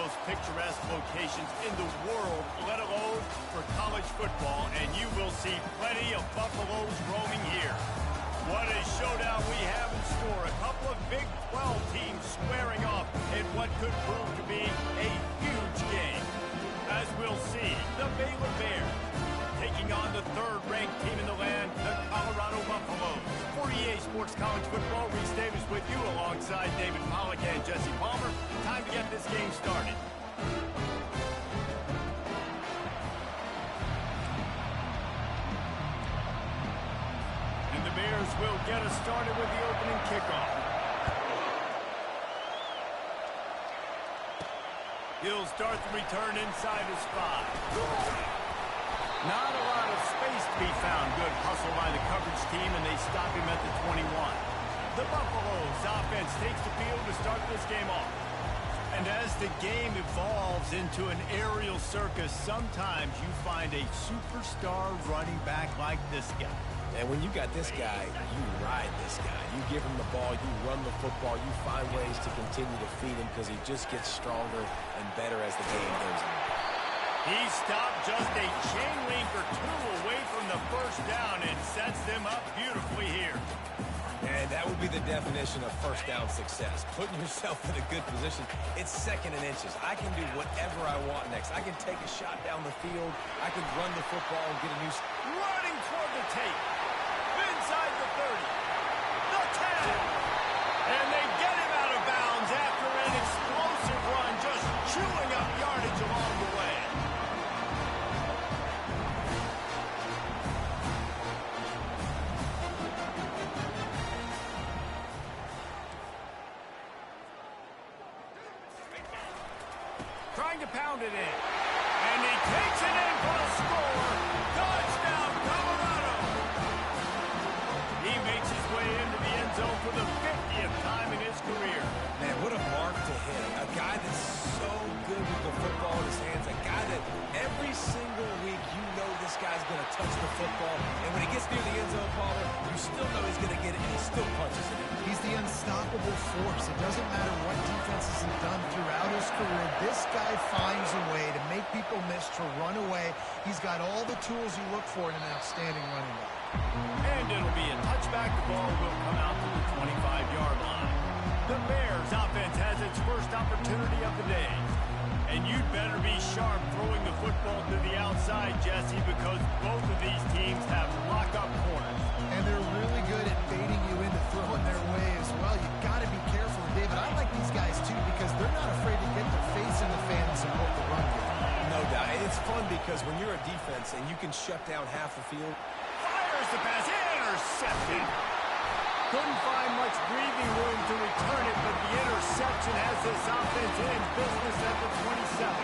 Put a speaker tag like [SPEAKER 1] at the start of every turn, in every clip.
[SPEAKER 1] most picturesque locations in the world, let alone for college football, and you will see plenty of Buffaloes roaming here. What a showdown we have in store. A couple of Big 12 teams squaring off in what could prove to be a huge game. As we'll see, the Baylor Bears taking on the third-ranked team in the land, the Colorado Buffaloes. For EA Sports College Football, Reese Davis with you alongside David Pollack and Jesse Palmer. Time to get this game started. And the Bears will get us started with the opening kickoff. He'll start the return inside his 5. Not a lot of space to be found. Good hustle by the coverage team, and they stop him at the 21. The Buffaloes offense takes the field to start this game off. And as the game evolves into an aerial circus, sometimes you find a superstar running back like this guy.
[SPEAKER 2] And when you got this guy, you ride this guy. You give him the ball, you run the football, you find ways to continue to feed him because he just gets stronger and better as the game goes on.
[SPEAKER 1] He stopped just a chain link or two away from the first down and sets them up beautifully here.
[SPEAKER 2] And that would be the definition of first down success. Putting yourself in a good position. It's second and inches. I can do whatever I want next. I can take a shot down the field. I can run the football and get a new...
[SPEAKER 1] Running toward the tape. Inside the 30. The 10. And they get him out of bounds after an explosive run, just chewing up yardage along the way. Trying to pound it in. And he takes it in for a score. Touchdown, Colorado. He makes his way into the end zone for the 50th time in his career.
[SPEAKER 2] Man, what a mark to hit. A guy that's so good with the football in his hands. A guy that every single week you know this guy's going to touch the football. And when he gets near the end zone, Palmer, you still know he's going to get it, and he still punches it.
[SPEAKER 3] He's the unstoppable force. It doesn't matter what defenses have done throughout his career. This guy finds a way to make people miss, to run away. He's got all the tools you look for in an outstanding running back.
[SPEAKER 1] And it'll be a touchback. The ball will come out to the 25-yard line. The Bears offense has its first opportunity of the day. And you'd better be sharp throwing the football to the outside, Jesse, because both of these teams have lock-up corners.
[SPEAKER 3] And they're really good at baiting you into throwing their way as well. You've got to be careful, David. I like these guys, too, because they're not afraid to get their face in the fan and support the run game.
[SPEAKER 2] No doubt. It's fun because when you're a defense and you can shut down half the field.
[SPEAKER 1] Fires the pass. Intercepted. Couldn't find much breathing room to return it, but the interception has this offense in business at the 27.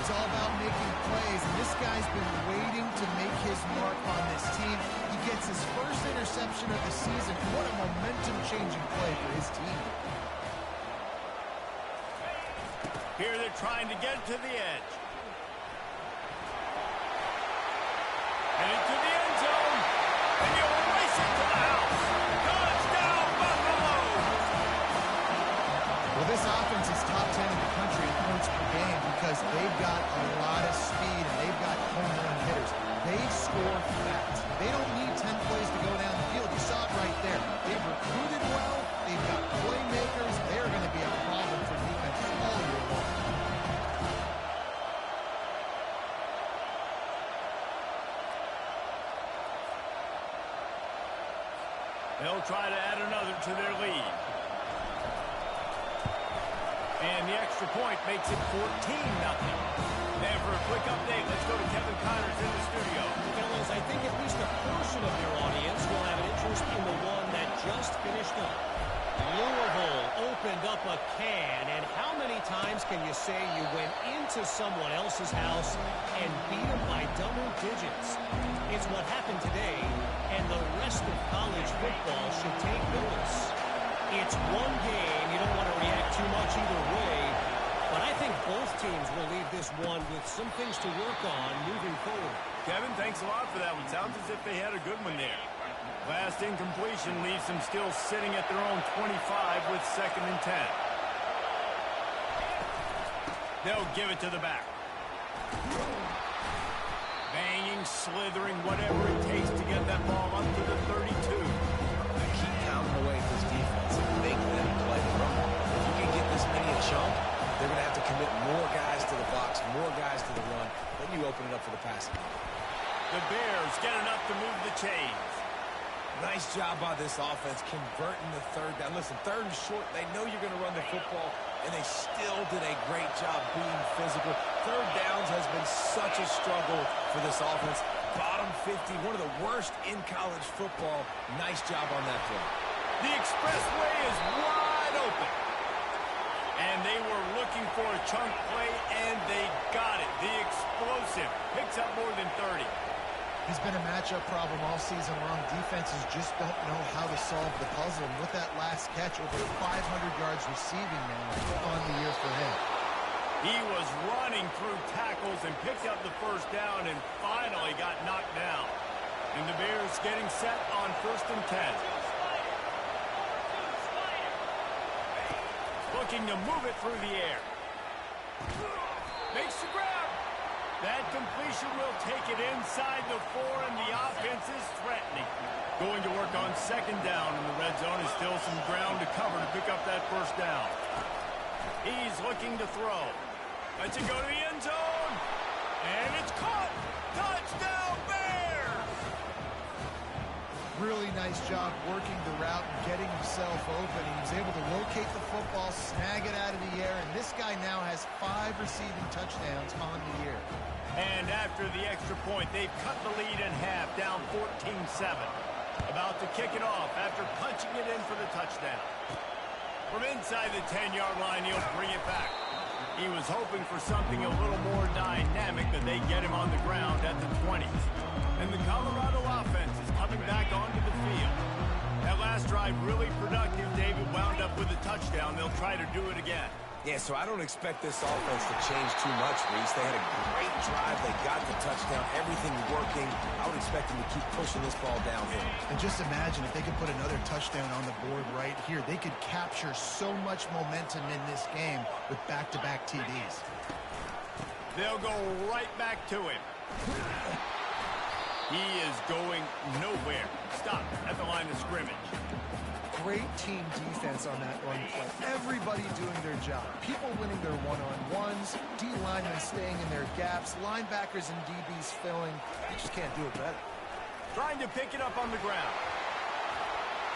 [SPEAKER 3] It's all about making plays, and this guy's been waiting to make his mark on this team. He gets his first interception of the season. What a momentum-changing play for his team.
[SPEAKER 1] Here they're trying to get to the edge. And into the end zone. And you'll race it to the house. Touchdown, Buffaloes!
[SPEAKER 3] Well, this offense is top 10 in the country in points per game because they've got a lot of speed and they've got home run hitters. They score fast. They don't need 10 plays to go down the field. You saw it right there. They've recruited well. They've got playmakers. They're going to be a problem for defense all year long.
[SPEAKER 1] They'll try to add another to their lead. And the extra point makes it 14-0. And for a quick update, let's go to Kevin Connors in the studio.
[SPEAKER 4] Fellas, I think at least a portion of your audience will have an interest in the one that just finished up. Louisville opened up a can, and how many times can you say you went into someone else's house and beat them by double digits? It's what happened today, and the rest of college football should take notice. It's one game. You don't want to react too much either way, but I think both teams will leave this one with some things to work on moving forward.
[SPEAKER 1] Kevin, thanks a lot for that one. Sounds as if they had a good one there. Last incompletion leaves them still sitting at their own 25 with 2nd and 10. They'll give it to the back. Banging, slithering, whatever it takes to get that ball up to the 32.
[SPEAKER 2] Keep pounding away at this defense and make them play the run. If you can get this many a chunk, they're going to have to commit more guys to the box, more guys to the run. Then you open it up for the passing game.
[SPEAKER 1] The Bears get enough to move the chains.
[SPEAKER 2] Nice job by this offense converting the third down. Listen, third and short, they know you're going to run the football, and they still did a great job being physical. Third downs has been such a struggle for this offense. Bottom 50, one of the worst in college football. Nice job on that play.
[SPEAKER 1] The expressway is wide open. And they were looking for a chunk play, and they got it. The explosive picks up more than 30.
[SPEAKER 3] He's been a matchup problem all season long. Defenses just don't know how to solve the puzzle. And with that last catch, over 500 yards receiving now on the year for him.
[SPEAKER 1] He was running through tackles and picked up the first down and finally got knocked down. And the Bears getting set on 1st and 10. Looking to move it through the air. Makes the grab. That completion will take it inside the 4, and the offense is threatening. Going to work on 2nd down in the red zone. Is still some ground to cover to pick up that first down. He's looking to throw. Lets it go to the end zone. And it's caught. Touchdown, Bears!
[SPEAKER 3] Really nice job working the route and getting himself open. He was able to locate the football, snag it out of the air, and this guy now has 5 receiving touchdowns on the year.
[SPEAKER 1] And after the extra point, they've cut the lead in half, down 14-7. About to kick it off after punching it in for the touchdown. From inside the 10-yard line, he'll bring it back. He was hoping for something a little more dynamic, but they get him on the ground at the 20s. And the Colorado offense is coming back onto the field. That last drive really productive. David wound up with a touchdown. They'll try to do it again.
[SPEAKER 2] Yeah, so I don't expect this offense to change too much, Reese. They had a great drive. They got the touchdown. Everything working. I would expect them to keep pushing this ball downhill.
[SPEAKER 3] And just imagine if they could put another touchdown on the board right here. They could capture so much momentum in this game with back-to-back TDs.
[SPEAKER 1] They'll go right back to him. He is going nowhere. Stop at the line of scrimmage.
[SPEAKER 3] Great team defense on that run play. Everybody doing their job. People winning their one-on-ones, D-linemen staying in their gaps, linebackers and DBs filling. You just can't do it better.
[SPEAKER 1] Trying to pick it up on the ground.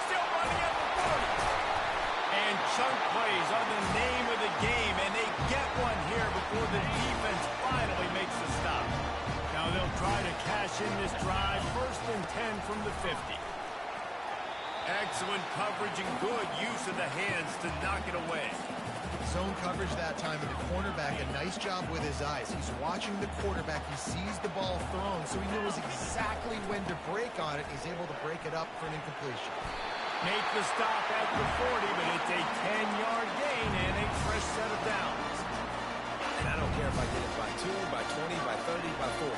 [SPEAKER 1] Still running at the 40. And chunk plays are the name of the game, and they get one here before the defense finally makes the stop. Now they'll try to cash in this drive. 1st and 10 from the 50. Excellent coverage and good use of the hands to knock it away.
[SPEAKER 3] Zone coverage that time, and the cornerback, a nice job with his eyes. He's watching the quarterback. He sees the ball thrown, so he knows exactly when to break on it. He's able to break it up for an incompletion.
[SPEAKER 1] Make the stop at the 40, but it's a 10-yard gain and a fresh set of downs.
[SPEAKER 2] And I don't care if I get it by 2, by 20, by 30, by 40.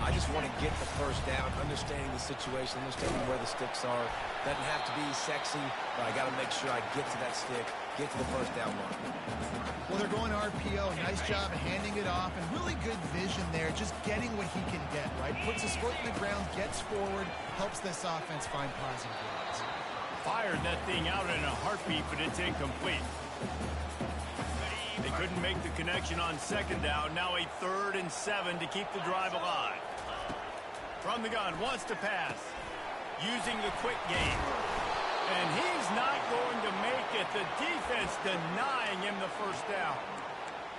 [SPEAKER 2] I just want to get the first down, understanding the situation, understanding where the sticks are. Doesn't have to be sexy, but I got to make sure I get to that stick, get to the first down mark.
[SPEAKER 3] Well, they're going RPO. Nice job of handing it off, and really good vision there, just getting what he can get, right? Puts his foot in the ground, gets forward, helps this offense find positive yards.
[SPEAKER 1] Fired that thing out in a heartbeat, but it's incomplete. They couldn't make the connection on 2nd down. Now a 3rd and 7 to keep the drive alive. From the gun, wants to pass. Using the quick game. And he's not going to make it. The defense denying him the first down.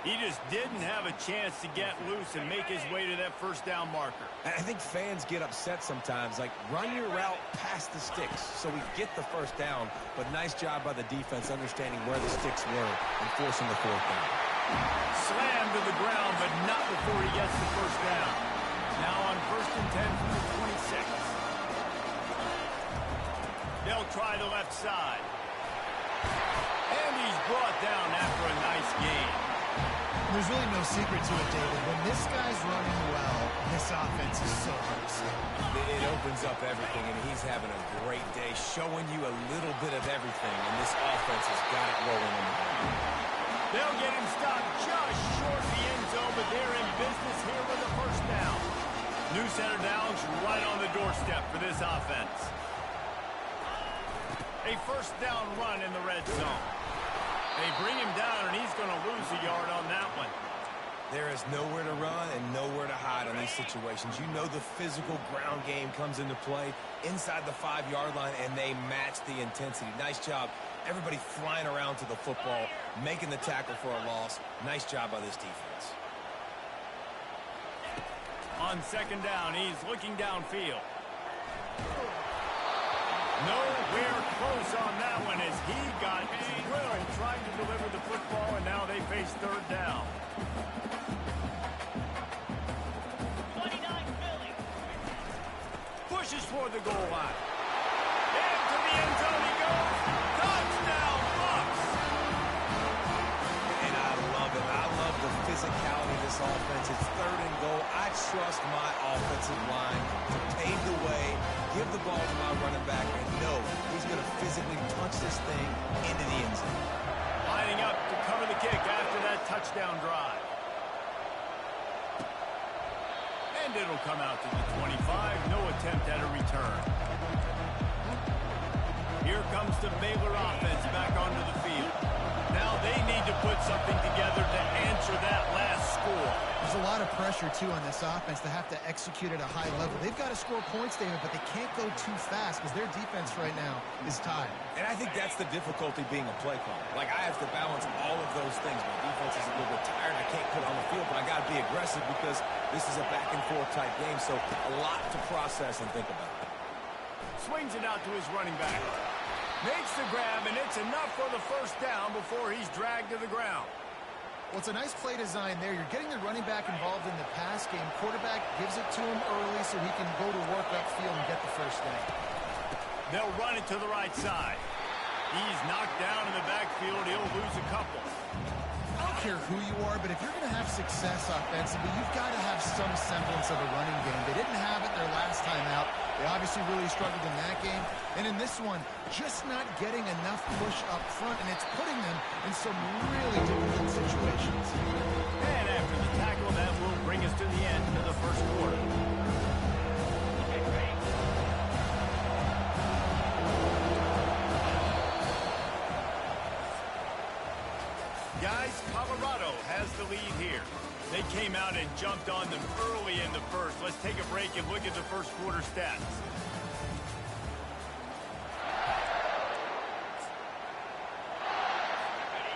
[SPEAKER 1] He just didn't have a chance to get loose and make his way to that first down marker.
[SPEAKER 2] I think fans get upset sometimes, like run your route past the sticks so we get the first down, but nice job by the defense understanding where the sticks were and forcing the 4th down.
[SPEAKER 1] Slammed to the ground, but not before he gets the first down. Now on 1st and 10 from the 26. They'll try the left side. And he's brought down after a nice gain.
[SPEAKER 3] There's really no secret to it, David. When this guy's running well, this offense is so hard to see.
[SPEAKER 2] It opens up everything, and he's having a great day, showing you a little bit of everything, and this offense has got it rolling in the back.
[SPEAKER 1] They'll get him stopped just short of the end zone, but they're in business here with a first down. New center down's right on the doorstep for this offense. A first down run in the red zone. They bring him down, and he's going to lose a yard on that one.
[SPEAKER 2] There is nowhere to run and nowhere to hide on these situations. You know the physical ground game comes into play inside the 5-yard line, and they match the intensity. Nice job. Everybody flying around to the football, making the tackle for a loss. Nice job by this defense.
[SPEAKER 1] On second down, he's looking downfield. Nowhere close on that one as he got drilled trying to deliver the football, and now they face third down.
[SPEAKER 5] 29 Philly.
[SPEAKER 1] Pushes for the goal line. Into the end zone he goes. Touchdown, Bucks!
[SPEAKER 2] And I love it. I love the physicality of this offense. It's third and goal. I trust my offensive line to pave the way, give the ball to my running back, and know he's going to physically punch this thing into the end zone.
[SPEAKER 1] Lining up to cover the kick after that touchdown drive. And it'll come out to the 25. No attempt at a return. Here comes the Baylor offense back onto the field. Now they need to put something together to answer that last score.
[SPEAKER 3] There's a lot of pressure, too, on this offense to have to execute at a high level. They've got to score points, David, but they can't go too fast because their defense right now is tied.
[SPEAKER 2] And I think that's the difficulty being a play caller. Like, I have to balance all of those things. My defense is a little bit tired. I can't put on the field, but I got to be aggressive because this is a back-and-forth type game, so a lot to process and think about.
[SPEAKER 1] Swings it out to his running back. Makes the grab, and it's enough for the first down before he's dragged to the ground.
[SPEAKER 3] Well, it's a nice play design there. You're getting the running back involved in the pass game. Quarterback gives it to him early so he can go to work upfield and get the first down.
[SPEAKER 1] They'll run it to the right side. He's knocked down in the backfield. He'll lose a couple.
[SPEAKER 3] I don't care who you are, but if you're going to have success offensively, you've got to have some semblance of a running game. They didn't have it their last time out. They obviously really struggled in that game. And in this one, just not getting enough push up front, and it's putting them in some really difficult situations.
[SPEAKER 1] And after the tackle, that will bring us to the end of the first quarter. Guys, Colorado has the lead here. They came out and jumped on them early in the first. Let's take a break and look at the first quarter stats.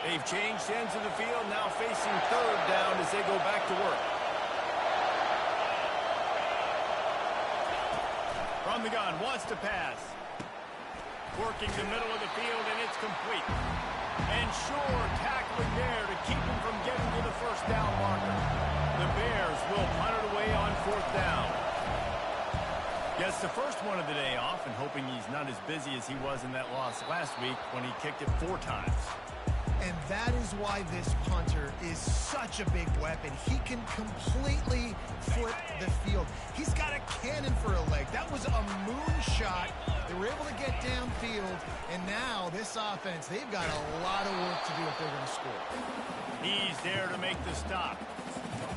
[SPEAKER 1] They've changed ends of the field, now facing third down as they go back to work. From the gun, wants to pass. Working the middle of the field, and it's complete. And sure, tackling there to keep him from getting to the first down marker. The Bears will punt it away on fourth down. Gets the first one of the day off, and hoping he's not as busy as he was in that loss last week when he kicked it 4 times.
[SPEAKER 3] And that is why this punter is such a big weapon. He can completely flip the field. He's got a cannon for a leg. That was a moonshot. They were able to get downfield, and now this offense, they've got a lot of work to do if they're going to score.
[SPEAKER 1] He's there to make the stop.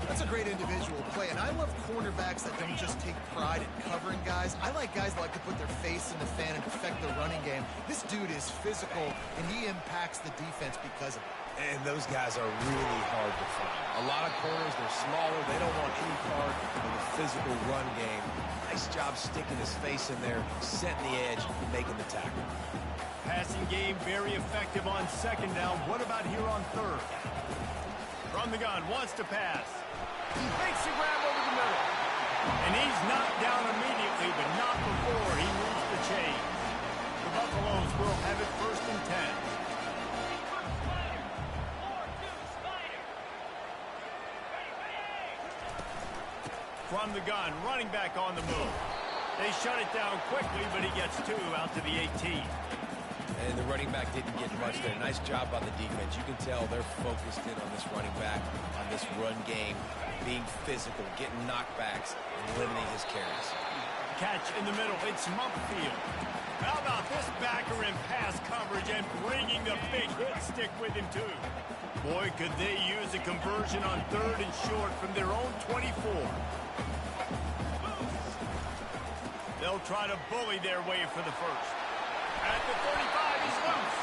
[SPEAKER 3] That's a great individual play, and I love cornerbacks that don't just take pride in covering guys. I like guys that like to put their face in the fan and affect the running game. This dude is physical, and he impacts the defense because of it.
[SPEAKER 2] And those guys are really hard to find. A lot of corners, they're smaller. They don't want any part of the physical run game. Nice job sticking his face in there, setting the edge, making the tackle.
[SPEAKER 1] Passing game very effective on second down. What about here on third? From the gun, wants to pass. Makes the grab over the middle. And he's knocked down immediately, but not before he moves the chains. The Buffaloes will have it first and 10. From the gun, running back on the move. They shut it down quickly, but he gets 2 out to the 18.
[SPEAKER 2] And the running back didn't get much there. Nice job by the defense. You can tell they're focused in on this running back, on this run game, being physical, getting knockbacks, and limiting his carries.
[SPEAKER 1] Catch in the middle. It's Memphis. How about this backer in pass coverage and bringing the big hit stick with him, too? Boy, could they use a conversion on 3rd and short from their own 24. They'll try to bully their way for the first. At the 35, he's loose.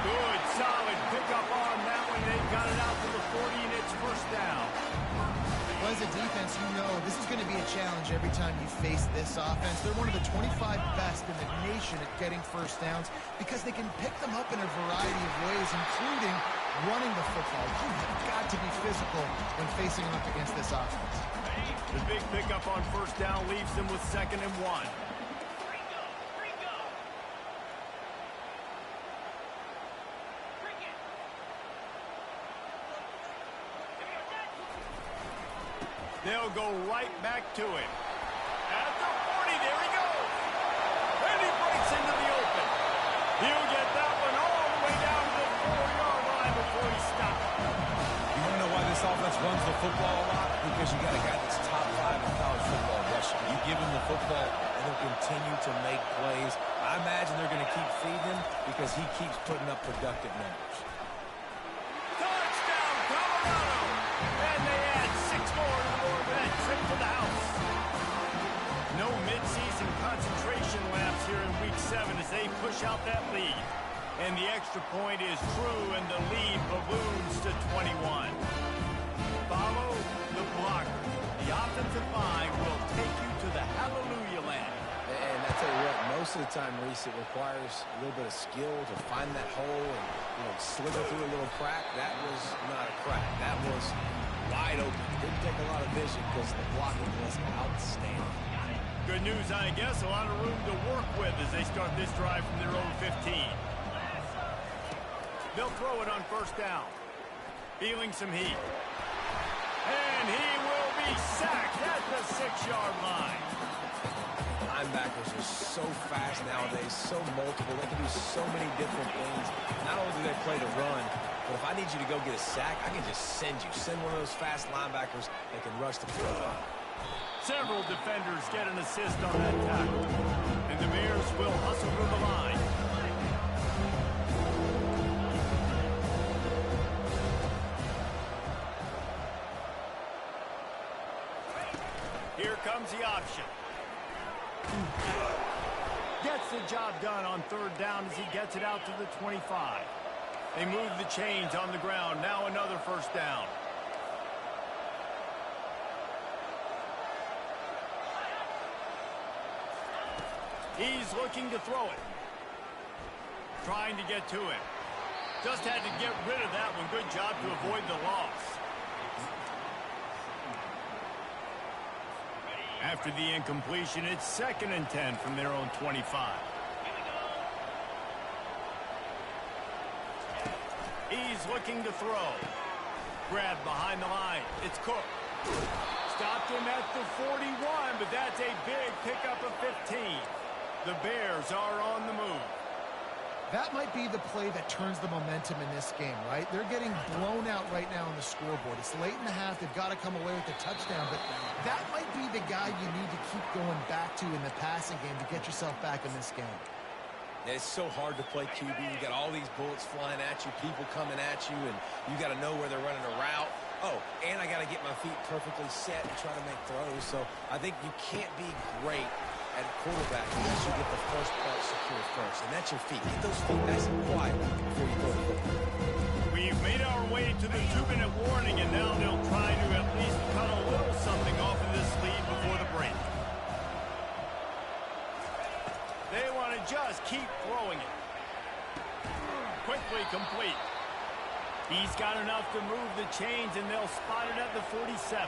[SPEAKER 1] Good, solid pickup on that one. They've got it out to the 40, and it's first down.
[SPEAKER 3] Well, as a defense, you know this is going to be a challenge every time you face this offense. They're one of the 25 best in the nation at getting first downs because they can pick them up in a variety of ways, including running the football. You have got to be physical when facing off against this offense.
[SPEAKER 1] The big pickup on first down leaves them with 2nd and 1. They'll go right back to him. At the 40, there he goes. And he breaks into the open. He'll get that one all the way down to the 4-yard line before he stops.
[SPEAKER 2] You want to know why this offense runs the football a lot? Because you got a guy that's top 5 in college football rushing. You give him the football, and he'll continue to make plays. I imagine they're going to keep feeding him because he keeps putting up productive numbers.
[SPEAKER 1] Touchdown, Colorado! And they add 6 more to the board with that trip to the house. No midseason concentration laps here in Week 7 as they push out that lead. And the extra point is true, and the lead balloons to 21. Follow the blocker. The offensive line will take you to the hallelujah land.
[SPEAKER 2] And I tell you what, most of the time, Reese, it requires a little bit of skill to find that hole and slither through a little crack. That was not a crack. That was wide open. Didn't take a lot of vision because the blocking was outstanding.
[SPEAKER 1] Good news, I guess. A lot of room to work with as they start this drive from their own 15. They'll throw it on first down. Feeling some heat. And he will be sacked at the 6-yard line.
[SPEAKER 2] Linebackers are so fast nowadays, so multiple. They can do so many different things. Not only do they play to run, but if I need you to go get a sack, I can just send you. Send one of those fast linebackers that can rush the football.
[SPEAKER 1] Several defenders get an assist on that tackle. And the Bears will hustle through the line. Here comes the option. Gets the job done on 3rd down as he gets it out to the 25. They move the chains on the ground. Now another first down. He's looking to throw it. Trying to get to him. Just had to get rid of that one. Good job to avoid the loss. After the incompletion, it's 2nd and 10 from their own 25. He's looking to throw. Grabbed behind the line. It's Cook. Stopped him at the 41, but that's a big pickup of 15. The Bears are on the move.
[SPEAKER 3] That might be the play that turns the momentum in this game, right? They're getting blown out right now on the scoreboard. It's late in the half. They've got to come away with a touchdown, but that might be the guy you need to keep going back to in the passing game to get yourself back in this game.
[SPEAKER 2] It's so hard to play QB. You got all these bullets flying at you, people coming at you, and you got to know where they're running a route. Oh, and I got to get my feet perfectly set and try to make throws. So I think you can't be great at quarterback unless you get the first part secure first, and that's your feet. Get those feet nice and quiet before you throw the football.
[SPEAKER 1] We've made our way to the 2-minute warning, and now they'll try to at least cut a little something off of this lead before the break. They want to just keep throwing it. Quickly complete. He's got enough to move the chains, and they'll spot it at the 47.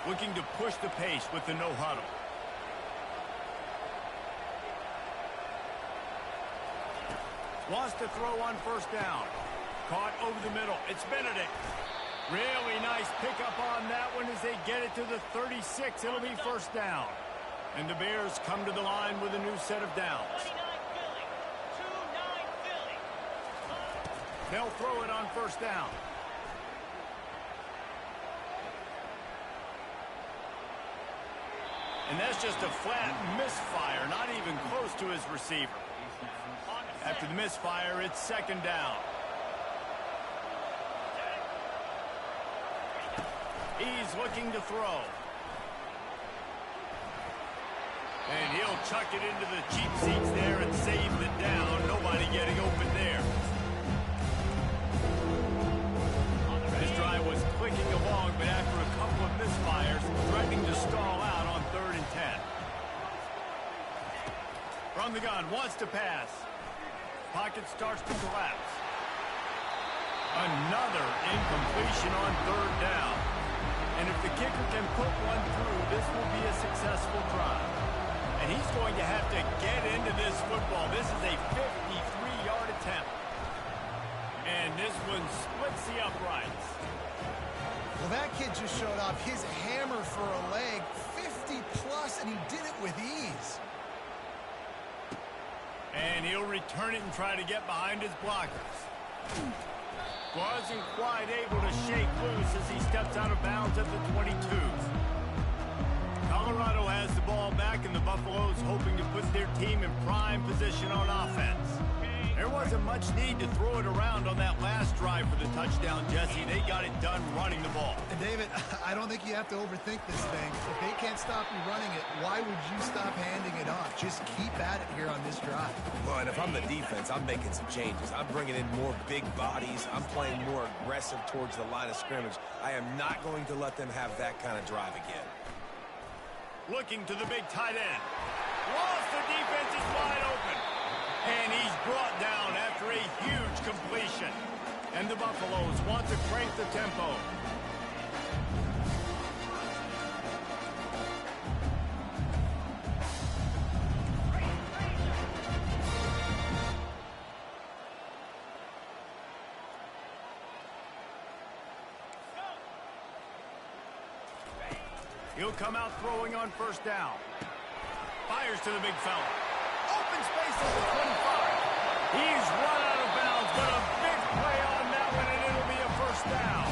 [SPEAKER 1] Looking to push the pace with the no huddle. Wants to throw on first down. Caught over the middle. It's Benedict. Really nice pickup on that one as they get it to the 36. It'll be first down. And the Bears come to the line with a new set of downs.
[SPEAKER 5] 29 Philly. 2-9 Philly.
[SPEAKER 1] They'll throw it on first down. And that's just a flat misfire, not even close to his receiver. After the misfire, it's 2nd down. He's looking to throw. And he'll chuck it into the cheap seats there and save the down. Nobody getting open there. This drive was clicking along, but after a couple of misfires, threatening to stall out on 3rd and 10. From the gun, wants to pass. Pocket starts to collapse. Another incompletion on 3rd down. And if the kicker can put one through, this will be a successful drive. And he's going to have to get into this football. This is a 53-yard attempt. And this one splits the uprights.
[SPEAKER 3] Well, that kid just showed off his hammer for a leg, 50-plus, and he did it with ease.
[SPEAKER 1] And he'll return it and try to get behind his blockers. Wasn't quite able to shake loose as he steps out of bounds at the 22s. Colorado has the ball back, and the Buffaloes hoping to put their team in prime position on offense. There wasn't much need to throw it around on that last drive for the touchdown, Jesse. They got it done running the ball.
[SPEAKER 3] And David, I don't think you have to overthink this thing. If they can't stop you running it, why would you stop handing it off? Just keep at it here on this drive.
[SPEAKER 2] Well, and if I'm the defense, I'm making some changes. I'm bringing in more big bodies. I'm playing more aggressive towards the line of scrimmage. I am not going to let them have that kind of drive again.
[SPEAKER 1] Looking to the big tight end. Lost, the defense is wide open. And he's brought down after a huge completion. And the Buffaloes want to crank the tempo. He'll come out throwing on 1st down. Fires to the big fella. Open space at the 25. He's run out of bounds, but a big play on that one, and it'll be a 1st down.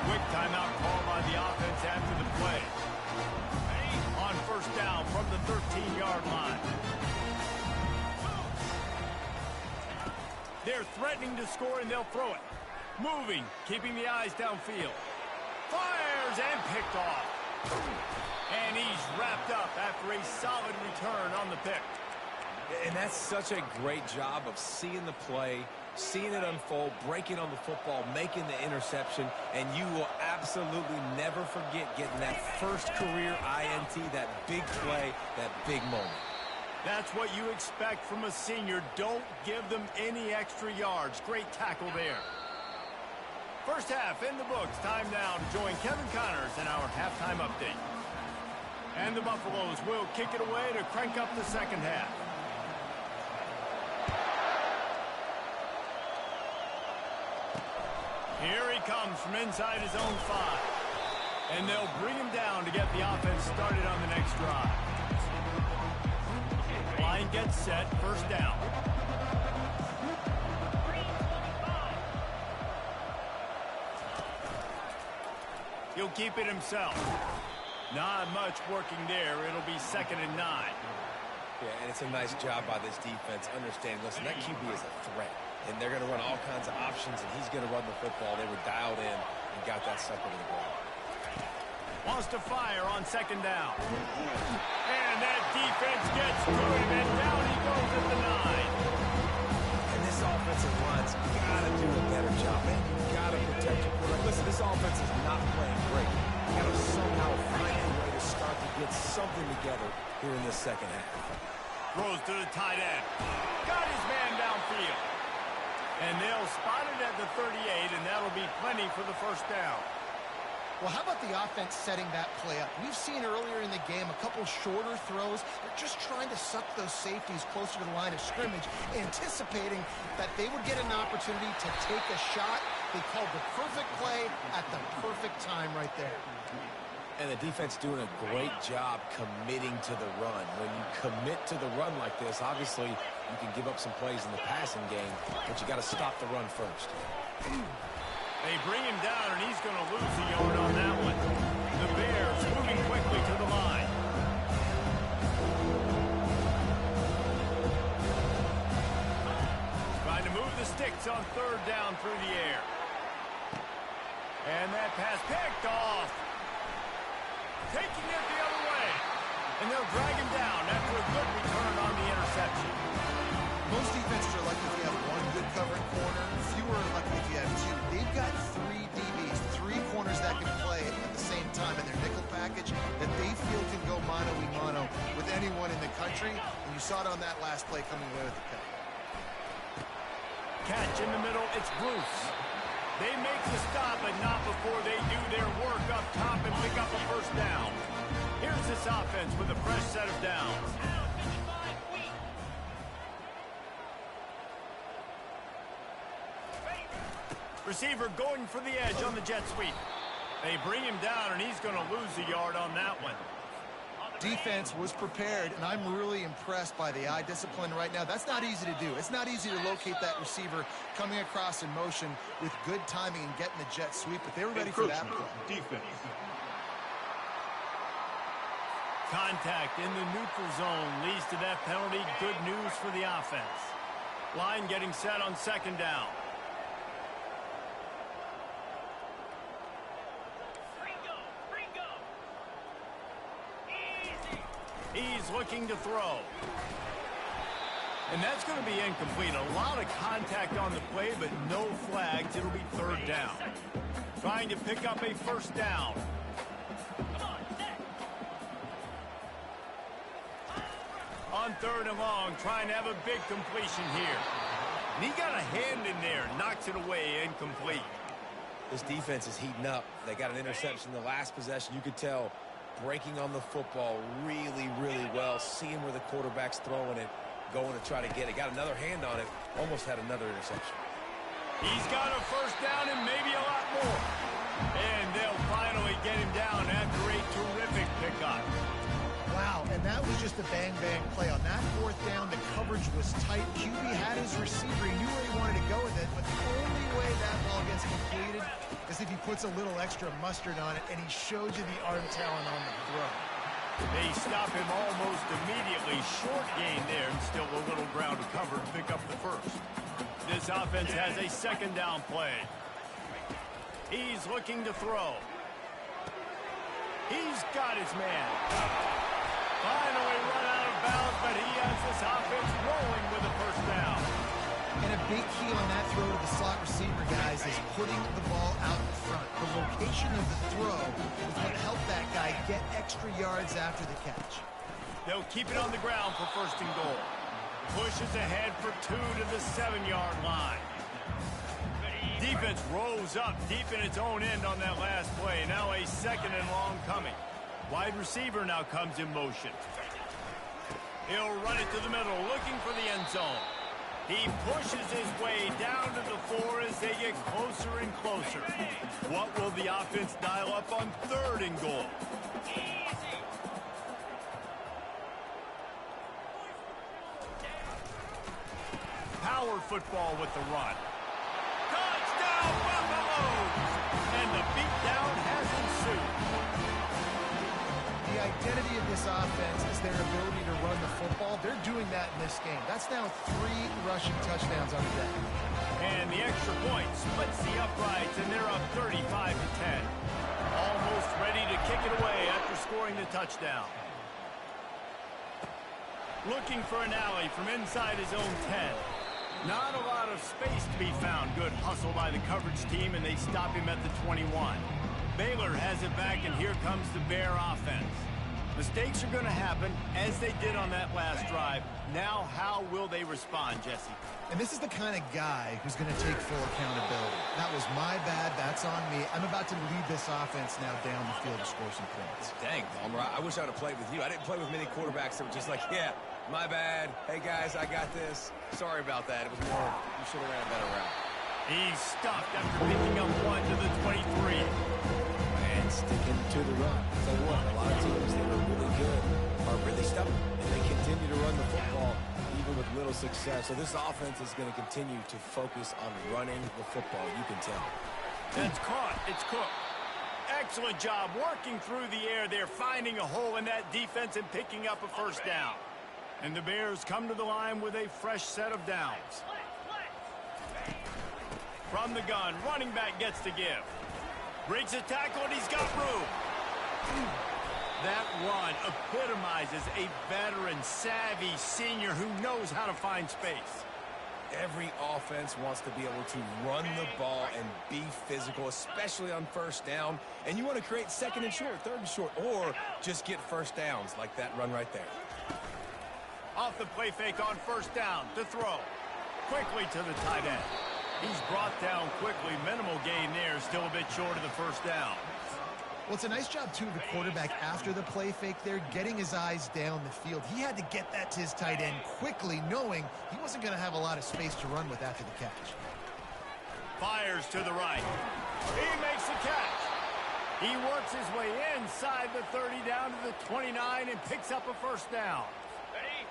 [SPEAKER 1] Quick timeout call by the offense after the play. On 1st down from the 13-yard line. They're threatening to score, and they'll throw it. Moving, keeping the eyes downfield. Fires and picked off. And he's wrapped up after a solid return on the pick.
[SPEAKER 2] And that's such a great job of seeing the play, seeing it unfold, breaking on the football, making the interception, and you will absolutely never forget getting that first career INT, that big play, that big moment.
[SPEAKER 1] That's what you expect from a senior. Don't give them any extra yards. Great tackle there. First half in the books. Time now to join Kevin Connors in our halftime update. And the Buffaloes will kick it away to crank up the second half. Here he comes from inside his own 5. And they'll bring him down to get the offense started on the next drive. Line gets set, 1st down. He'll keep it himself. Not much working there. It'll be 2nd and 9.
[SPEAKER 2] Yeah, and it's a nice job by this defense. Understand, listen, that QB is a threat. And they're going to run all kinds of options, and he's going to run the football. They were dialed in and got that sucker to the ball.
[SPEAKER 1] Wants to fire on 2nd down. And that defense gets to him, and down he goes at the 9.
[SPEAKER 2] And this offensive line's got to do a better job, man. You've got to protect your quarterback. Listen, this offense is not playing great. You got to somehow find a way to start to get something together here in this second half.
[SPEAKER 1] Throws to the tight end. Got his man downfield. And they'll spot it at the 38, and that'll be plenty for the 1st down.
[SPEAKER 3] Well, how about the offense setting that play up? We've seen earlier in the game a couple shorter throws. They're just trying to suck those safeties closer to the line of scrimmage, anticipating that they would get an opportunity to take a shot. They called the perfect play at the perfect time right there.
[SPEAKER 2] And the defense doing a great job committing to the run. When you commit to the run like this, obviously you can give up some plays in the passing game, but you got to stop the run first.
[SPEAKER 1] They bring him down, and he's going to lose a yard on that one. The Bears moving quickly to the line. Trying to move the sticks on 3rd down through the air. And that pass picked off. taking it the other way. And they'll drag him down after a good return on the interception.
[SPEAKER 3] Most defenses are lucky if you have one good covering corner. Fewer are lucky if you have two. They've got three DBs, three corners that can play at the same time in their nickel package that they feel can go mano-a-mano with anyone in the country. And you saw it on that last play coming away with the cut.
[SPEAKER 1] Catch in the middle, it's Bruce. They make the stop, but not before they do their work up top and pick up a first down. Here's this offense with a fresh set of downs. Receiver going for the edge on the jet sweep. They bring him down, and he's going to lose a yard on that one.
[SPEAKER 3] Defense was prepared, and I'm really impressed by the eye discipline right now. That's not easy to do. It's not easy to locate that receiver coming across in motion with good timing and getting the jet sweep, but they were ready for that play.
[SPEAKER 6] Defense.
[SPEAKER 1] Contact in the neutral zone leads to that penalty. Good news for the offense. Line getting set on second down. He's looking to throw. And that's going to be incomplete. A lot of contact on the play, but no flags. It'll be third down. Trying to pick up a first down. On third and long, trying to have a big completion here. And he got a hand in there, knocks it away, incomplete.
[SPEAKER 2] This defense is heating up. They got an interception in the last possession. You could tell breaking on the football really, really well, seeing where the quarterback's throwing it, going to try to get it. Got another hand on it, almost had another interception.
[SPEAKER 1] He's got a first down and maybe a lot more. And they'll finally get him down after a terrific pickup.
[SPEAKER 3] Wow, and that was just a bang-bang play. On that fourth down, the coverage was tight. QB had his receiver. He knew where he wanted to go with it, but the only way that ball gets completed is if he puts a little extra mustard on it, and he showed you the arm talent on the throw.
[SPEAKER 1] They stop him almost immediately. Short gain there, and still a little ground to cover to pick up the first. This offense has a second down play. He's looking to throw. He's got his man. Finally run out of bounds, but he has this offense rolling with a first down.
[SPEAKER 3] And a big key on that throw to the slot receiver, guys, is putting the ball out in front. The location of the throw is what helped that guy get extra yards after the catch.
[SPEAKER 1] They'll keep it on the ground for first and goal. Pushes ahead for 2 to the 7-yard line. Defense rolls up deep in its own end on that last play. Now a second and long coming. Wide receiver now comes in motion. He'll run it to the middle, looking for the end zone. He pushes his way down to the 4 as they get closer and closer. What will the offense dial up on third and goal? Power football with the run. Touchdown, Buffaloes! And the beatdown has ensued.
[SPEAKER 3] The identity of this offense is their ability to run the football. They're doing that in this game. That's now 3 rushing touchdowns on the day.
[SPEAKER 1] And the extra point splits the uprights, and they're up 35-10. Almost ready to kick it away after scoring the touchdown. Looking for an alley from inside his own 10. Not a lot of space to be found. Good hustle by the coverage team, and they stop him at the 21. Baylor has it back, and here comes the Bear offense. Mistakes are going to happen, as they did on that last drive. Now, how will they respond, Jesse?
[SPEAKER 3] And this is the kind of guy who's going to take full accountability. That was my bad. That's on me. I'm about to lead this offense now down the field to score some points.
[SPEAKER 2] Dang, Palmer, I wish I would have played with you. I didn't play with many quarterbacks that were just like, yeah, my bad. Hey, guys, I got this. Sorry about that. It was more, you should have ran a better route.
[SPEAKER 1] He's stopped after picking up 1 to the 23.
[SPEAKER 2] And sticking to the run. So what, a lot of teams that are really good are really stubborn, and they continue to run the football even with little success. So this offense is going to continue to focus on running the football. You can tell.
[SPEAKER 1] That's caught. It's cooked. Excellent job working through the air there, finding a hole in that defense and picking up a first down. And the Bears come to the line with a fresh set of downs. From the gun, running back gets to give. Breaks a tackle, and he's got room. That run epitomizes a veteran, savvy senior who knows how to find space.
[SPEAKER 2] Every offense wants to be able to run the ball and be physical, especially on first down. And you want to create second and short, third and short, or just get first downs like that run right there.
[SPEAKER 1] Off the play fake on first down to throw. Quickly to the tight end. He's brought down quickly. Minimal gain there, still a bit short of the first down.
[SPEAKER 3] Well, it's a nice job, too, of the quarterback after the play fake there, getting his eyes down the field. He had to get that to his tight end quickly, knowing he wasn't going to have a lot of space to run with after the catch.
[SPEAKER 1] Fires to the right. He makes the catch. He works his way inside the 30 down to the 29 and picks up a first down.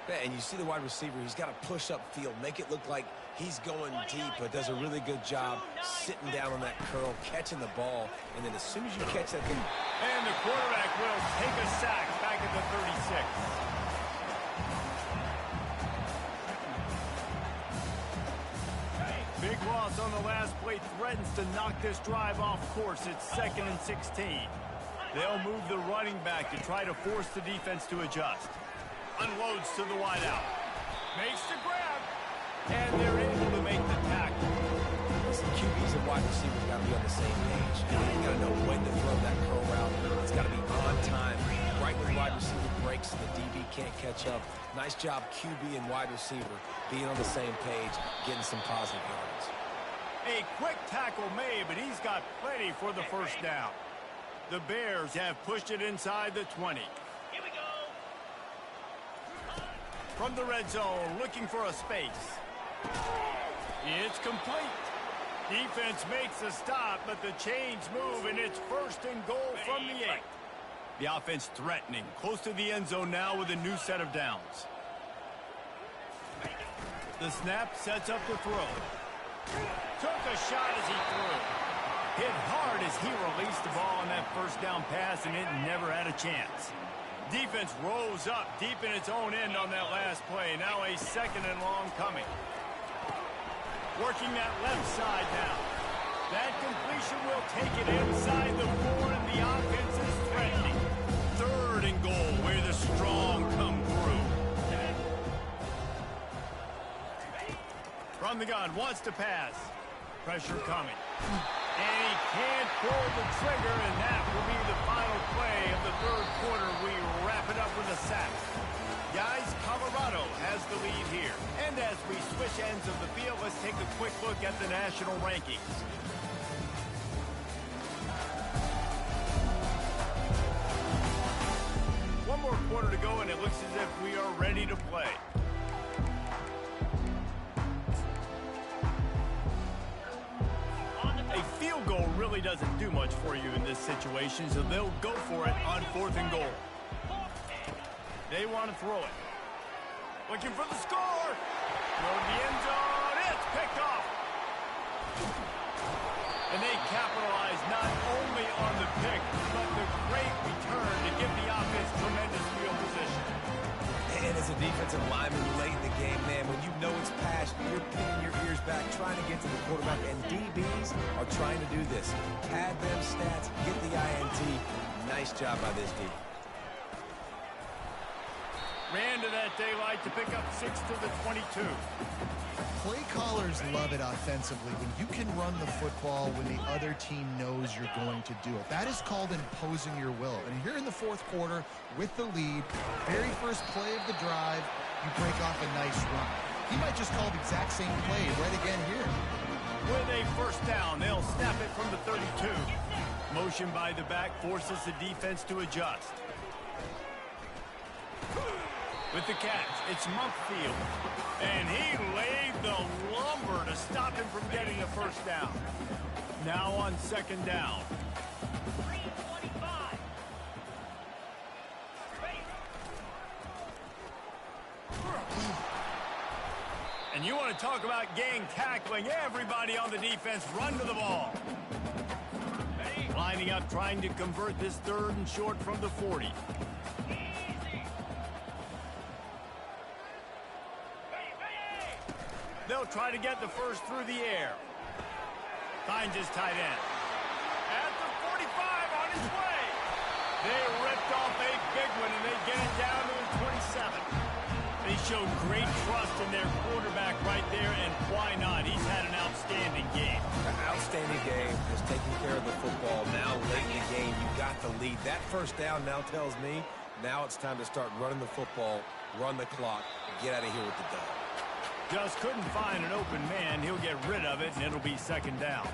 [SPEAKER 2] Yeah, and you see the wide receiver, he's got to push up field, make it look like he's going deep, but does a really good job sitting down on that curl, catching the ball, and then as soon as you catch that thing...
[SPEAKER 1] And the quarterback will take a sack back at the 36. Big loss on the last play threatens to knock this drive off course. It's 2nd and 16. They'll move the running back to try to force the defense to adjust. Unloads to the wideout. Makes the grab. And they're able to make the tackle.
[SPEAKER 2] Listen, QBs and wide receivers got to be on the same page. You got to know when to throw that curl route. It's got to be on time. Right when the wide receiver breaks and the DB can't catch up. Nice job, QB and wide receiver, being on the same page, getting some positive yards.
[SPEAKER 1] A quick tackle made, but he's got plenty for the first down. The Bears have pushed it inside the 20.
[SPEAKER 5] Here we go.
[SPEAKER 1] From the red zone, looking for a space. It's complete. Defense makes a stop, but the chains move, and it's 1st and goal from the 8. The offense threatening, close to the end zone now with a new set of downs. The snap sets up the throw. Took a shot as he threw. Hit hard as he released the ball on that first down pass, and it never had a chance. Defense rose up deep in its own end on that last play. Now a 2nd and long coming. Working that left side now. That completion will take it inside the 4, and the offense is threatening. 3rd and goal, where the strong come through. From the gun, wants to pass. Pressure coming. And he can't pull the trigger, and that will be the final play of the 3rd quarter. We wrap it up with a sack. Guys, Colorado has the lead here. And as we switch ends of the field, let's take a quick look at the national rankings. One more quarter to go, and it looks as if we are ready to play. A field goal really doesn't do much for you in this situation, so they'll go for it on 4th and goal. They want to throw it. Looking for the score. Throw to the end zone. It's picked off. And they capitalize not only on the pick, but the great return to give the offense tremendous field position.
[SPEAKER 2] And as a defensive lineman late in the game, man, when you know it's passed, you're pinning your ears back, trying to get to the quarterback, and DBs are trying to do this. Pad them stats, get the INT. Nice job by this D.
[SPEAKER 1] Ran to that daylight to pick up 6 to the 22.
[SPEAKER 3] Play callers love it offensively when you can run the football when the other team knows you're going to do it. That is called imposing your will. And here in the 4th quarter, with the lead, very first play of the drive, you break off a nice run. He might just call the exact same play right again here.
[SPEAKER 1] With a first down, they'll snap it from the 32. Motion by the back forces the defense to adjust. With the catch, it's Memphis, and he laid the lumber to stop him from getting a first down. Now on 2nd down.
[SPEAKER 5] 3:25.
[SPEAKER 1] And you want to talk about gang tackling, everybody on the defense run to the ball. Lining up, trying to convert this 3rd and short from the 40. They'll try to get the first through the air. Finds his tight end. At the 45 on his way. They ripped off a big one, and they get it down to the 27. They showed great trust in their quarterback right there, and why not? He's had an outstanding game.
[SPEAKER 2] An outstanding game, just taking care of the football. Now late in the game, you got the lead. That first down now tells me now it's time to start running the football, run the clock, get out of here with the dub.
[SPEAKER 1] Just couldn't find an open man. He'll get rid of it, and it'll be second down.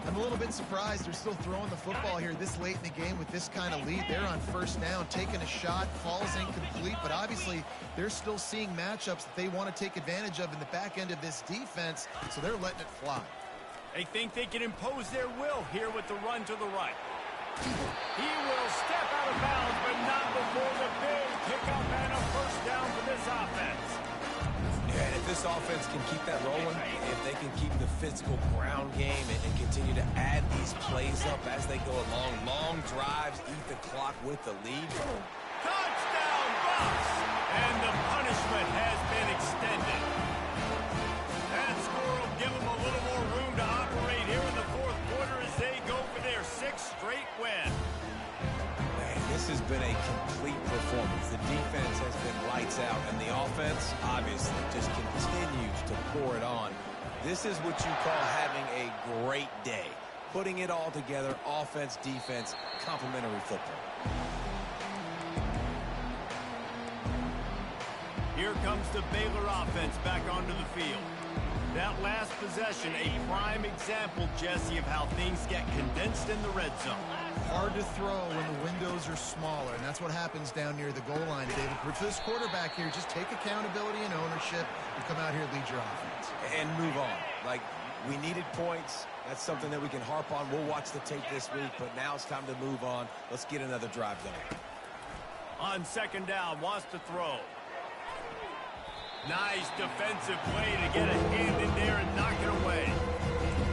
[SPEAKER 3] I'm a little bit surprised they're still throwing the football here this late in the game with this kind of lead. They're on first down, taking a shot, falls incomplete, but obviously they're still seeing matchups that they want to take advantage of in the back end of this defense, so they're letting it fly.
[SPEAKER 1] They think they can impose their will here with the run to the right. He will step out of bounds, but not before the big pickup and a first down for this offense.
[SPEAKER 2] Yeah, and if this offense can keep that rolling, if they can keep the physical ground game and continue to add these plays up as they go along, long drives, eat the clock with the lead.
[SPEAKER 1] Touchdown, Bucks! And the punishment has been extended. That score will give them a little more room to operate here in the fourth quarter as they go for their sixth straight win.
[SPEAKER 2] This has been a complete performance. The defense has been lights out, and the offense, obviously, just continues to pour it on. This is what you call having a great day. Putting it all together, offense, defense, complementary football.
[SPEAKER 1] Here comes the Baylor offense back onto the field. That last possession, a prime example, Jesse, of how things get condensed in the red zone.
[SPEAKER 3] Hard to throw when the windows are smaller, and that's what happens down near the goal line, David. For this quarterback here, just take accountability and ownership and come out here and lead your offense.
[SPEAKER 2] And move on. Like, we needed points. That's something that we can harp on. We'll watch the tape this week, but now it's time to move on. Let's get another drive done.
[SPEAKER 1] On second down, wants to throw. Nice defensive play to get a hand in there and knock it away.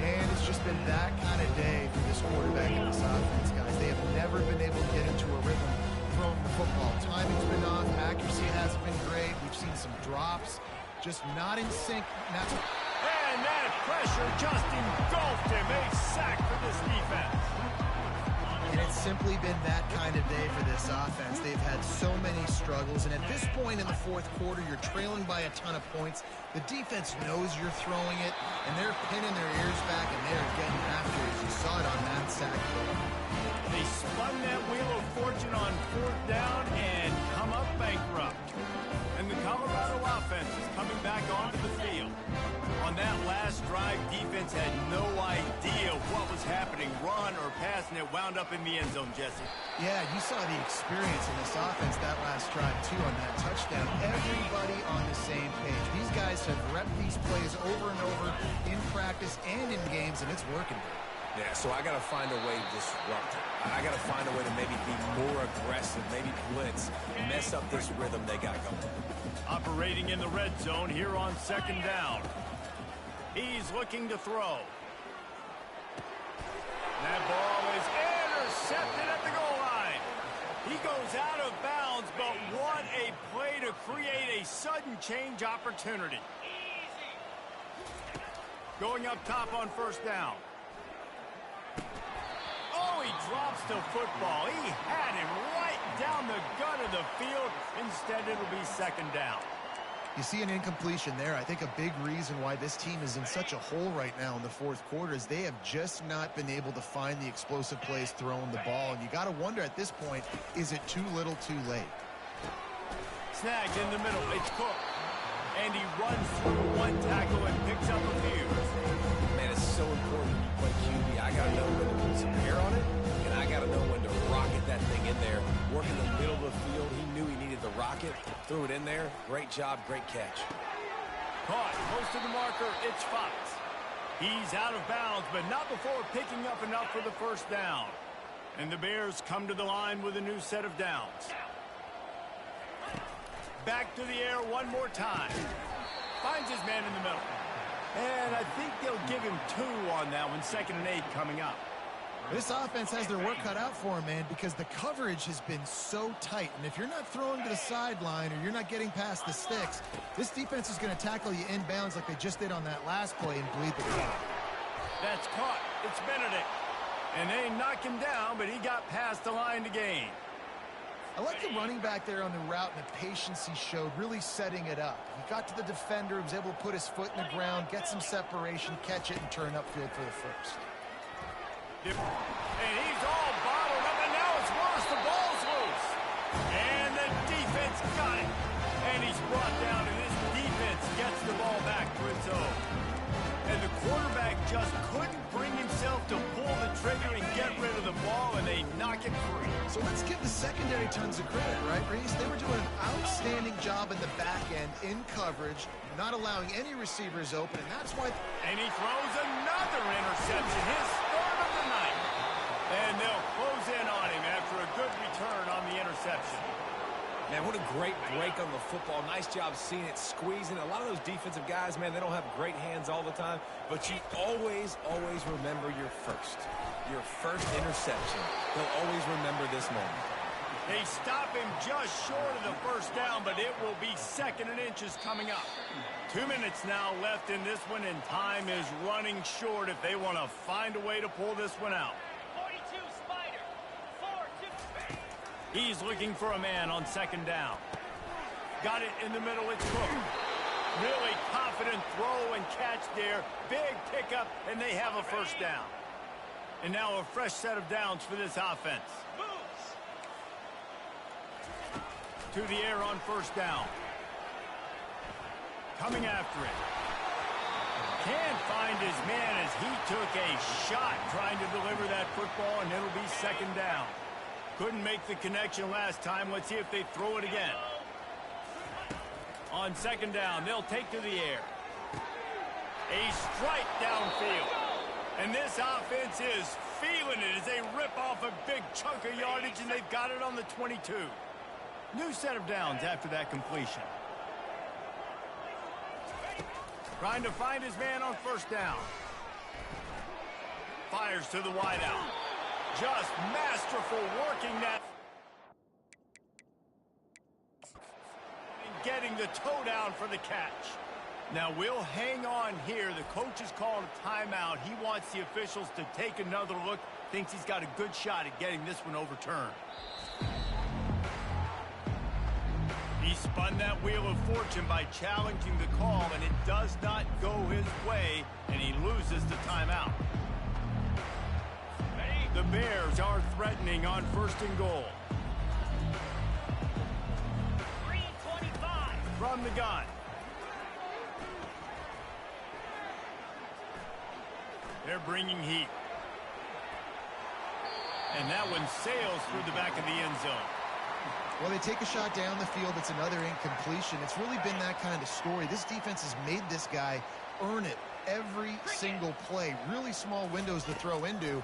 [SPEAKER 3] And it's just been that kind of day for this quarterback and this offense, guys. They have never been able to get into a rhythm throwing the football. Timing's been off. Accuracy hasn't been great. We've seen some drops. Just not in sync.
[SPEAKER 1] And that pressure just engulfed him. A sack for this defense.
[SPEAKER 3] And it's simply been that kind of day for this offense. They've had so many struggles, and at this point in the fourth quarter, you're trailing by a ton of points. The defense knows you're throwing it, and they're pinning their ears back, and they're getting after it, as you saw it on that sack play.
[SPEAKER 1] They spun that wheel of fortune on fourth down and come up bankrupt. And the Colorado offense is coming back onto the field. On that last drive, defense had no idea what was happening, run or pass, and it wound up in the end zone, Jesse.
[SPEAKER 3] Yeah, you saw the experience in this offense that last drive, too, on that touchdown. Everybody on the same page. These guys have repped these plays over and over in practice and in games, and it's working.
[SPEAKER 2] Yeah, so I got to find a way to disrupt it. I got to find a way to maybe be more aggressive, maybe blitz, mess up this rhythm they got going.
[SPEAKER 1] Operating in the red zone here on second down. He's looking to throw. That ball is intercepted at the goal line. He goes out of bounds, but what a play to create a sudden change opportunity. Going up top on first down. Oh, he drops the football. He had him right down the gut of the field. Instead, it'll be second down.
[SPEAKER 3] You see an incompletion there. I think a big reason why this team is in such a hole right now in the fourth quarter is they have just not been able to find the explosive plays throwing the ball. And you got to wonder at this point, is it too little too late?
[SPEAKER 1] Snagged in the middle. It's Cook. And he runs through one tackle and picks up a few.
[SPEAKER 2] Man, it's so important when you play QB. I got to know when to put some air on it, and I got to know when to rocket that thing in there. Work in the middle of the field. He knew he needed the rocket. Threw it in there. Great job. Great catch.
[SPEAKER 1] Caught. Close to the marker. It's Fox. He's out of bounds, but not before picking up enough for the first down. And the Bears come to the line with a new set of downs. Back to the air one more time. Finds his man in the middle. And I think they'll give him 2 on that one. 2nd and 8 coming up.
[SPEAKER 3] This offense has their work cut out for them, man, because the coverage has been so tight. And if you're not throwing to the sideline or you're not getting past the sticks, this defense is going to tackle you inbounds like they just did on that last play and bleed the clock.
[SPEAKER 1] That's caught. It's Benedict. And they knock him down, but he got past the line to gain.
[SPEAKER 3] I like the running back there on the route and the patience he showed, really setting it up. He got to the defender, was able to put his foot in the ground, get some separation, catch it, and turn upfield for the first.
[SPEAKER 1] And he's all bottled up, and now it's worse. The ball's loose. And the defense got it. And he's brought down, and this defense gets the ball back for its own. And the quarterback just couldn't bring himself to pull the trigger and get rid of the ball, and they knock it free.
[SPEAKER 3] So let's give the secondary tons of credit, right, Reese? They were doing an outstanding job in the back end, in coverage, not allowing any receivers open, and that's why...
[SPEAKER 1] And he throws another interception, his third of the night. And they'll close in on him after a good return on the interception.
[SPEAKER 2] Man, what a great break on the football. Nice job seeing it, squeezing. A lot of those defensive guys, man, they don't have great hands all the time, but you always remember your first interception. They'll always remember this moment.
[SPEAKER 1] They stop him just short of the first down, but it will be 2nd and inches coming up. 2 minutes now left in this one, and time is running short if they want to find a way to pull this one out.
[SPEAKER 5] 42 Spider. 4-2.
[SPEAKER 1] He's looking for a man on 2nd down. Got it in the middle. It's Cook. Really confident throw and catch there. Big pickup, and they have a first down. And now a fresh set of downs for this offense.
[SPEAKER 5] Moves.
[SPEAKER 1] To the air on 1st down. Coming after it. Can't find his man as he took a shot trying to deliver that football, and it'll be 2nd down. Couldn't make the connection last time. Let's see if they throw it again. On 2nd down, they'll take to the air. A strike downfield. And this offense is feeling it as they rip off a big chunk of yardage, and they've got it on the 22. New set of downs after that completion. Trying to find his man on 1st down. Fires to the wideout. Just masterful working that. And getting the toe down for the catch. Now we'll hang on here. The coach has called a timeout. He wants the officials to take another look. Thinks he's got a good shot at getting this one overturned. He spun that wheel of fortune by challenging the call, and it does not go his way, and he loses the timeout. The Bears are threatening on 1st and goal.
[SPEAKER 5] 3:25.
[SPEAKER 1] From the gun. They're bringing heat. And that one sails through the back of the end zone.
[SPEAKER 3] Well, they take a shot down the field. It's another incompletion. It's really been that kind of story. This defense has made this guy earn it every single play. Really small windows to throw into.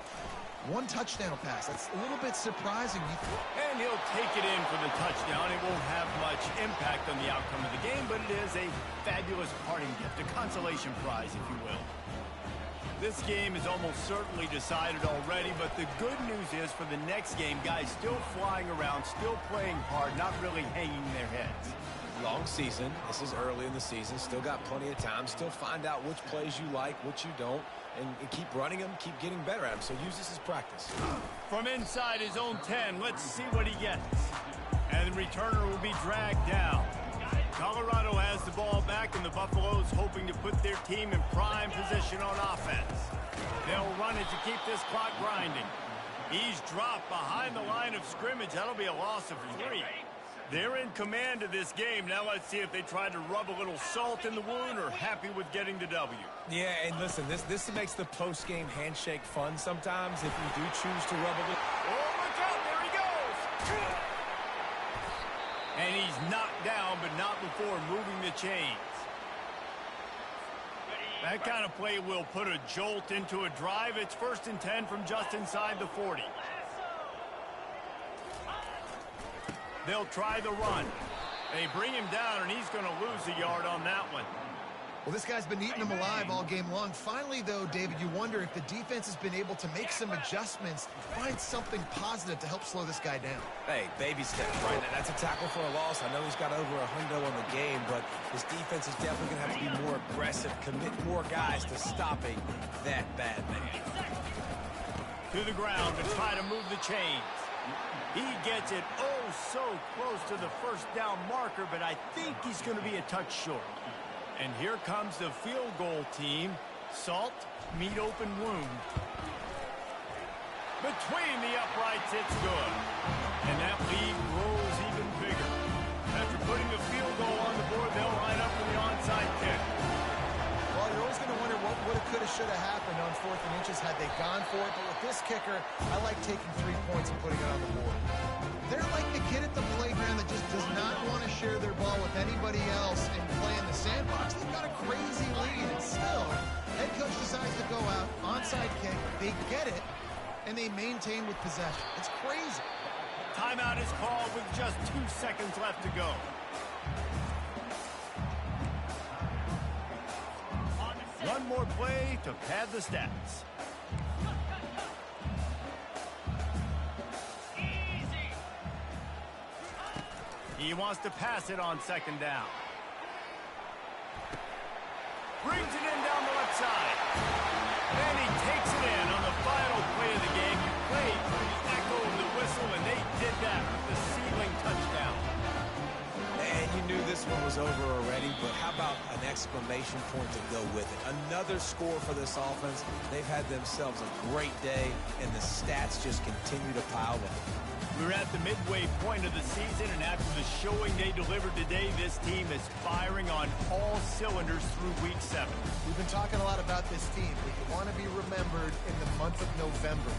[SPEAKER 3] One touchdown pass. That's a little bit surprising.
[SPEAKER 1] And he'll take it in for the touchdown. It won't have much impact on the outcome of the game, but it is a fabulous parting gift, a consolation prize, if you will. This game is almost certainly decided already, but the good news is for the next game, guys still flying around, still playing hard, not really hanging their heads.
[SPEAKER 2] Long season. This is early in the season. Still got plenty of time. Still find out which plays you like, which you don't, and keep running them, keep getting better at them. So use this as practice.
[SPEAKER 1] From inside his own 10, let's see what he gets. And the returner will be dragged down. Colorado has the ball back, and the Buffaloes hoping to put their team in prime position on offense. They'll run it to keep this clock grinding. He's dropped behind the line of scrimmage. That'll be a loss of 3. They're in command of this game. Now let's see if they try to rub a little salt in the wound or happy with getting the W.
[SPEAKER 2] Yeah, and listen, this makes the post-game handshake fun sometimes if you do choose to rub a little.
[SPEAKER 1] Oh, look out, there he goes! And he's knocked down, but not before moving the chains. That kind of play will put a jolt into a drive. It's 1st and 10 from just inside the 40. They'll try the run. They bring him down, and he's going to lose a yard on that one.
[SPEAKER 3] Well, this guy's been eating them alive all game long. Finally, though, David, you wonder if the defense has been able to make some adjustments, find something positive to help slow this guy down.
[SPEAKER 2] Hey, baby steps, right? That's a tackle for a loss. I know he's got over $100 on the game, but his defense is definitely going to have to be more aggressive, commit more guys to stopping that bad man.
[SPEAKER 1] To the ground to try to move the chains. He gets it oh so close to the first down marker, but I think he's going to be a touch short. And here comes the field goal team. Salt, meet open wound. Between the uprights, it's good. And that lead grows even bigger. After putting the field goal on the board, they'll line up for the onside kick.
[SPEAKER 3] Well, you're always going to wonder what woulda, coulda, shoulda happened on 4th and inches had they gone for it. But with this kicker, I like taking 3 points and putting it on the board. They're like the kid at the playground that just does not want to share their ball with anybody else and play in the sandbox. They've got a crazy lead, and still, head coach decides to go out, onside kick, they get it, and they maintain with possession. It's crazy.
[SPEAKER 1] Timeout is called with just 2 seconds left to go. One more play to pad the stats. He wants to pass it on 2nd down. Brings it in down the left side. And he takes it in on the final play of the game. You played through the echo of the whistle, and they did that with the ceiling touchdown.
[SPEAKER 2] And you knew this one was over already, but how about an exclamation point to go with it? Another score for this offense. They've had themselves a great day, and the stats just continue to pile up.
[SPEAKER 1] We're at the midway point of the season, and after the showing they delivered today, this team is firing on all cylinders through Week 7.
[SPEAKER 3] We've been talking a lot about this team, but you want to be remembered in the month of November.